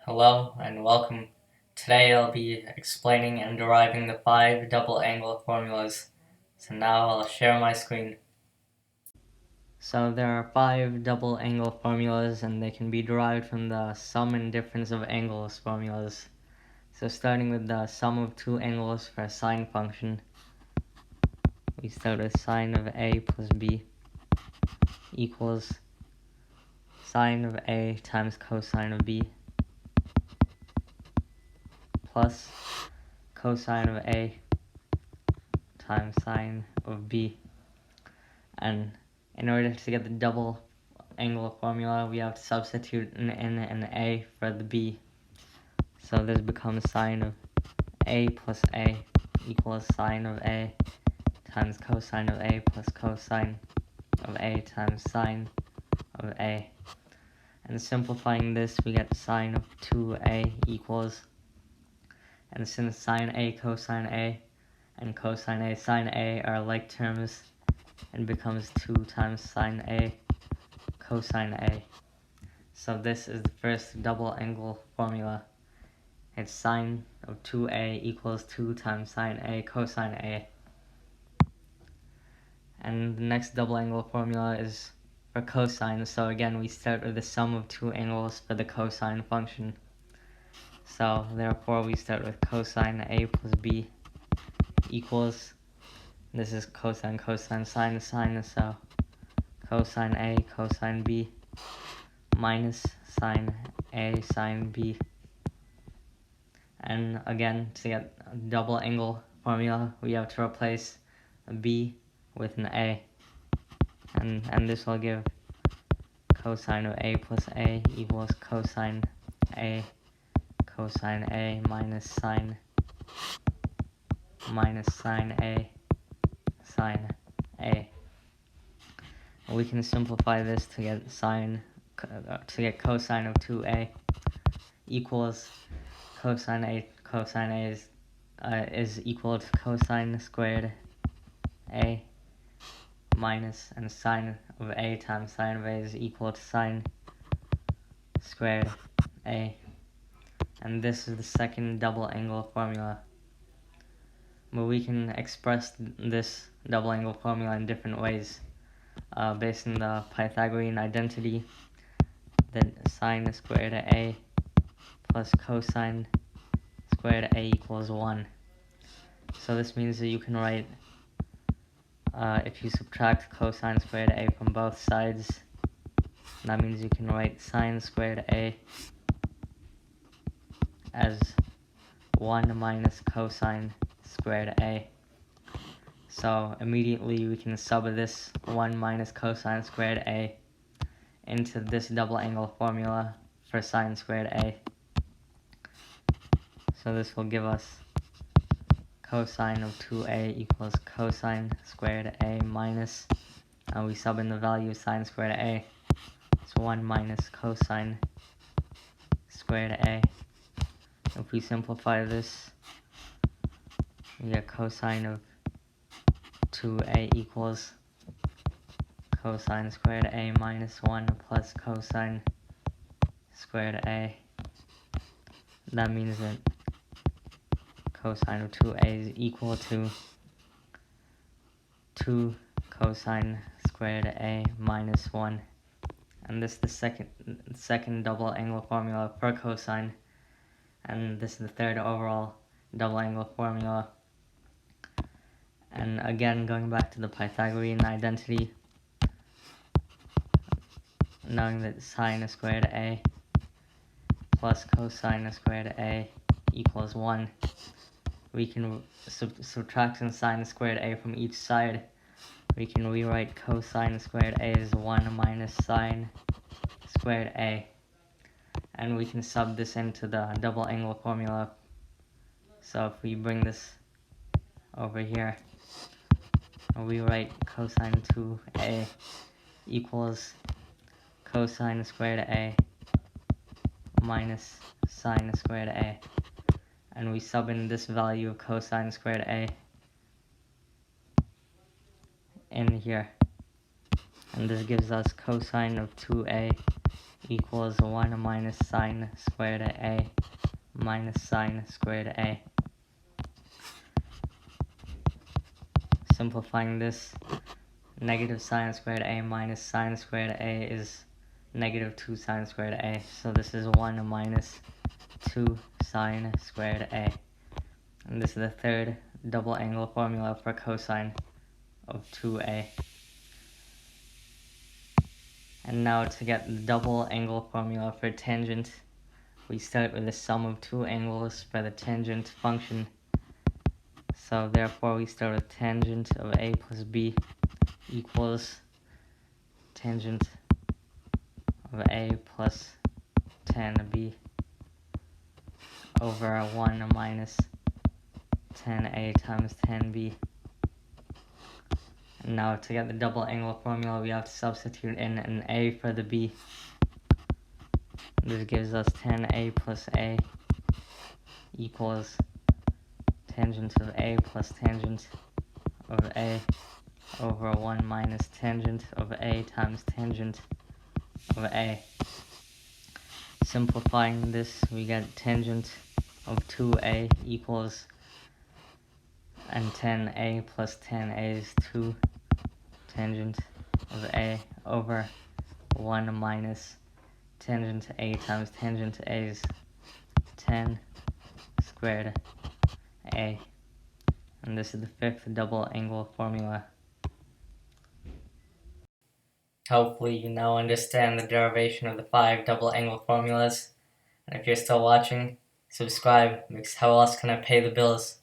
Hello and welcome. Today I'll be explaining and deriving the 5 double angle formulas. So now I'll share my screen. So there are 5 double angle formulas and they can be derived from the sum and difference of angles formulas. So starting with the sum of two angles for a sine function, we start with sine of A plus B equals sine of A times cosine of B plus cosine of A times sine of B. And in order to get the double angle formula, we have to substitute an N and A for the B. So this becomes sine of A plus A equals sine of A times cosine of A plus cosine of A times sine of A. And simplifying this, we get sine of 2A equals, and since sine A cosine A and cosine A sine A are like terms, it becomes 2 times sine A cosine A. So this is the first double angle formula. It's sine of 2A equals 2 times sine A cosine A. And the next double angle formula is for cosine. So again, we start with the sum of two angles for the cosine function. So therefore we start with cosine A plus B equals, this is cosine, cosine, sine, sine, so cosine A cosine B minus sine A sine B. And again, to get a double angle formula, we have to replace a B with an A. And this will give cosine of A plus A equals cosine A cosine A minus sine A sine A. We can simplify this to get cosine of 2A equals cosine A is equal to cosine squared A minus, and sine of A times sine of A is equal to sine squared A. And this is the second double angle formula. But we can express this double angle formula in different ways, based on the Pythagorean identity that sine squared A plus cosine squared A equals 1. So this means that you can write, if you subtract cosine squared A from both sides, that means you can write sine squared A as 1 minus cosine squared A. So immediately we can sub this 1 minus cosine squared A into this double angle formula for sine squared A. So this will give us cosine of 2A equals cosine squared A minus, we sub in the value of sine squared A. It's 1 minus cosine squared A. If we simplify this, we get cosine of 2A equals cosine squared A minus 1 plus cosine squared A. That means that cosine of 2A is equal to 2 cosine squared A minus 1. And this is the second double angle formula for cosine. And this is the third overall double angle formula. And again, going back to the Pythagorean identity, knowing that sine squared A plus cosine squared A equals 1, we can subtract sine squared A from each side. We can rewrite cosine squared A as 1 minus sine squared A. And we can sub this into the double angle formula. So if we bring this over here, we write cosine 2A equals cosine squared A minus sine squared A. And we sub in this value of cosine squared A in here. And this gives us cosine of 2A equals 1 minus sine squared of A minus sine squared of A. Simplifying this, negative sine squared A minus sine squared A is negative 2 sine squared A. So this is 1 minus 2 sine squared A. And this is the third double angle formula for cosine of 2A. And now to get the double angle formula for tangent, we start with the sum of two angles for the tangent function. So therefore we start with tangent of A plus B equals tangent of A plus tan B over 1 minus tan A times tan B. And now to get the double angle formula, we have to substitute in an A for the B. This gives us tan A plus A equals tangent of A plus tangent of A over 1 minus tangent of A times tangent of A. Simplifying this, we get tangent of 2A equals, and tan A plus tan A is 2 tangent of A over 1 minus tangent A times tangent A is tan squared A. And this is the fifth double angle formula. Hopefully you now understand the derivation of the 5 double angle formulas. And if you're still watching, subscribe, because how else can I pay the bills?